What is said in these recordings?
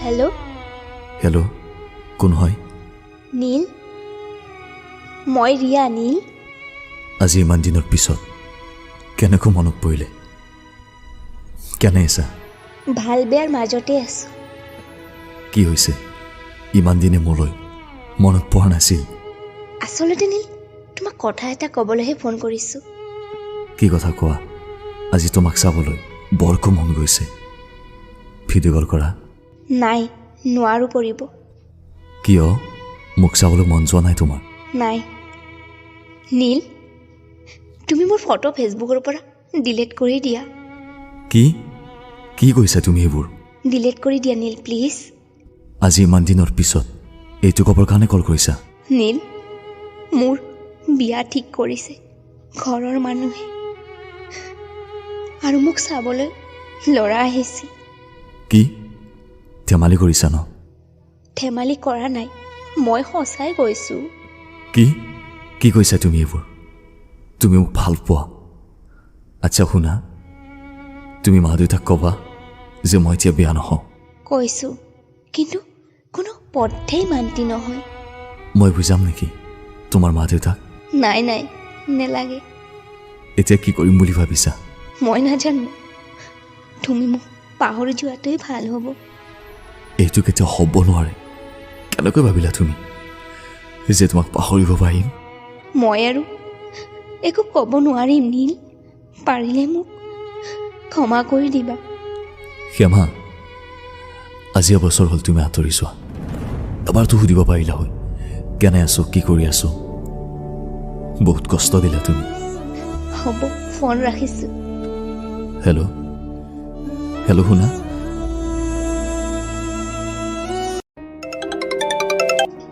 Hello' hello' কোন হয়? নীল, মই ৰিয়া। নীল, আজি ইমান দিনৰ পিছত কেনেকৈ মনত পৰিলে? কেনে আছা? ভাল বেয়াৰ মাজতে আছো। কি হৈছে? ইমান দিনে মোলৈ মনত পৰা নাছিল। আচলতে নীল, তোমাক কথা এটা ক'বলৈহে ফোন কৰিছোঁ। কি কথা কোৱা? আজি তোমাক চাবলৈ বৰকৈ মন গৈছে। ভিডিঅ' কল কৰা? নাই, নোৱাৰো কৰিব। কিয়? মোক চাবলৈ মন যোৱা নাই তোমাৰ? নাই নীল, তুমি মোৰ ফটো ফেচবুকৰ পৰা ডিলিট কৰি দিয়া। কি কি কৈছা তুমি এইবোৰ? ডিলিট কৰি দিয়া নীল, প্লিজ। আজি ইমান দিনৰ পিছত এইটো ক'বৰ কাৰণে কল কৰিছা? নীল, মোৰ বিয়া ঠিক কৰিছে ঘৰৰ মানুহে, আৰু মোক চাবলৈ ল'ৰা আহিছিল। কি ধেমালি কৰিছা ন? ধেমালি কৰা নাই, মই সঁচাই কৈছোঁ। কি কি কৈছা তুমি এইবোৰ? তুমি মোক ভাল পোৱা? আচ্ছা শুনা, তুমি মা দেউতাক ক'বা যে মই এতিয়া বিয়া নহওঁ। কৈছোঁ, কিন্তু কোনো পথেই মান্তি নহয়। মই বুজাম নেকি তোমাৰ মা দেউতাক? নাই নাই, নেলাগে। এতিয়া কি কৰিম বুলি ভাবিছা? মই নাজানো, তুমি মোক পাহৰি যোৱাটোৱেই ভাল হ'ব। এইটো কেতিয়াও হ'ব নোৱাৰে। কেনেকৈ ভাবিলা তুমি যে তোমাক পাহৰিব পাৰিম? মই আৰু একো ক'ব নোৱাৰিম নীল, পাৰিলে মোক ক্ষমা কৰি দিবা। ক্ষমা? আজি এবছৰ হ'ল তুমি আঁতৰি যোৱা। এবাৰতো সুধিব পাৰিলা হয় কেনে আছো, কি কৰি আছো। বহুত কষ্ট দিলা তুমি। হ'ব, ফোন ৰাখিছোঁ। হেল্ল' হেল্ল' শুনা?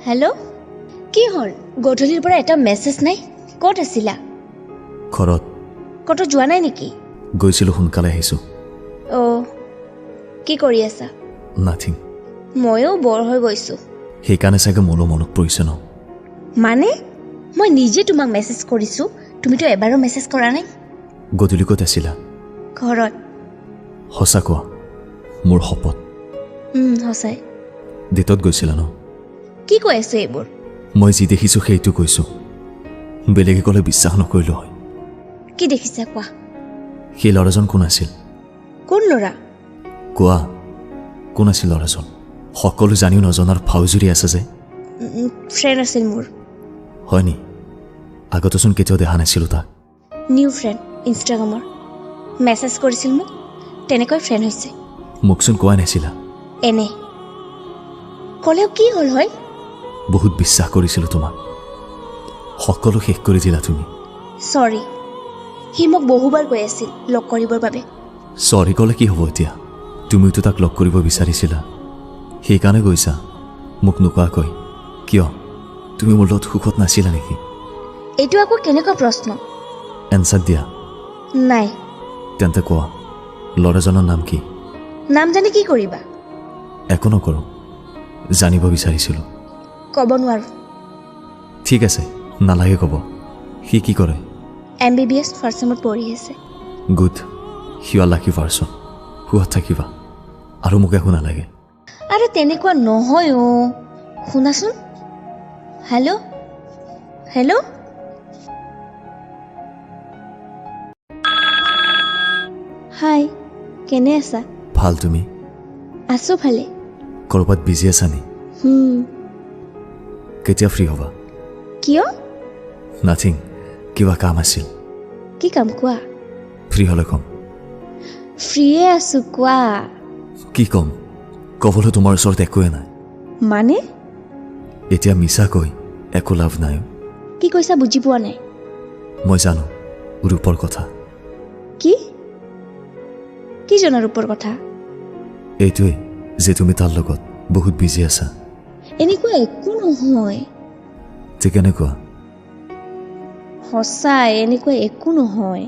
হেল্ল', কি হ'ল? গধূলিৰ পৰা এটা মেছেজ নাই, ক'ত আছিলা? ঘৰত। ক'তো যোৱা নাই নেকি? গৈছিলোঁ, সোনকালে আহিছোঁ। অ', কি কৰি আছা? নাথিং। ময়ো বৰ হৈ গৈছোঁ। সেইকাৰণে চাগে মোৰো মনত পৰিছে ন? মানে মই নিজে তোমাক মেছেজ কৰিছোঁ, তুমিতো এবাৰো মেছেজ কৰা নাই। গধূলি ক'ত আছিলা? ঘৰত। সঁচা কোৱা, মোৰ শপত। সঁচাই। ডেটত গৈছিলা ন? কি কৈ আছো এইবোৰ? মই যি দেখিছোঁ সেইটো কৈছোঁ, বেলেগে ক'লে বিশ্বাস নকৰিলোঁ হয়। কি দেখিছা কোৱা? সেই ল'ৰাজন কোন আছিল? কোন ল'ৰা? কোৱা, কোন আছিল ল'ৰাজন? সকলো জানিও নজনাৰ ফাউজুৰি আছে যে। ফ্ৰেণ্ড আছিল মোৰ। হয় নি? আগতেচোন কেতিয়াও দেখা নাছিলোঁ তাক। নিউ ফ্ৰেণ্ড, ইনষ্টাগ্ৰামৰ। মেছেজ কৰিছিল মোক, তেনেকৈ ফ্ৰেণ্ড হৈছে। মোকচোন কোৱাই নাছিলা। এনে ক'লেও কি হ'ল হয়? বহুত বিশ্বাস কৰিছিলোঁ তোমাক, সকলো শেষ কৰি দিলা তুমি। চৰি, সি মোক বহুবাৰ কৈ আছিল লগ কৰিবৰ বাবে। চৰি ক'লে কি হ'ব এতিয়া? তুমিতো তাক লগ কৰিব বিচাৰিছিলা, সেইকাৰণে গৈছা মোক নোকোৱাকৈ। কিয়? তুমি মোৰ লগত সুখত নাছিলা নেকি? এইটো আকৌ কেনেকুৱা প্ৰশ্ন? এনচাৰ দিয়া। নাই। তেন্তে কোৱা, ল'ৰাজনৰ নাম কি? নাম জানি কি কৰিবা? একো নকৰোঁ, জানিব বিচাৰিছিলোঁ। ক'ব নোৱাৰোঁ। ঠিক আছে, নালাগে ক'ব। সি কি কৰে? MBBS ফাৰ্ষ্ট ছেমত পঢ়ি আছে। গুড, সিও লাকি পাৰ্চন। সুখত থাকিবা, আৰু মোক একো নালাগে। আৰে তেনেকুৱা নহয় অ'। শুনাচোন। হেল্ল' হেল্ল', হাই, কেনে আছা? ভাল, তুমি? আছোঁ ভালে। ক'ৰবাত বিজি আছা নি? কেতিয়া ফ্ৰী হ'বা? কিয়? নাথিং, কিবা কাম আছিল। কি কাম কোৱা? ফ্ৰী হ'লে ক'ম। ফ্ৰীয়ে আছোঁ, কোৱা। কি ক'ম? ক'বলৈ তোমাৰ ওচৰত একোৱে নাই। মানে? এতিয়া মিছা কৈ একো লাভ নাই। কি কৈছা বুজি পোৱা নাই। মই জানো ৰূপৰ কথা। কি কি জনা ৰূপৰ কথা? এইটোৱে যে তুমি তাৰ লগত বহুত বিজি আছা। এনেকুৱা একো নহয়। যে কেনেকুৱা? সঁচাই, এনেকুৱা একো নহয়।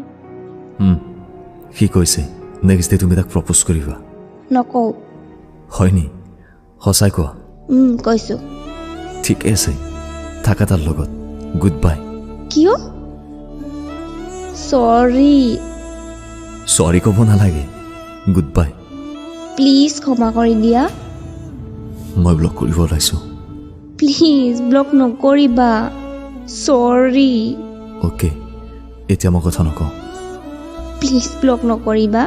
সি কৈছে নেক্সট ডে তুমি তাক প্ৰপ'জ কৰিবা। নকওঁ। হয় নি? সঁচাই কোৱা। কৈছোঁ। ঠিকে আছে, থাকা তাৰ লগত। Good bye. কিয়? চৰি ক'ব নালাগে, গুড বাই। প্লিজ ক্ষমা কৰি দিয়া। মই ব্লক কৰিব ওলাইছোঁ প্লিজ ব্লক নকৰিবা চৰি অ'কে এতিয়া মই কথা নকওঁ প্লিজ ব্লক নকৰিবা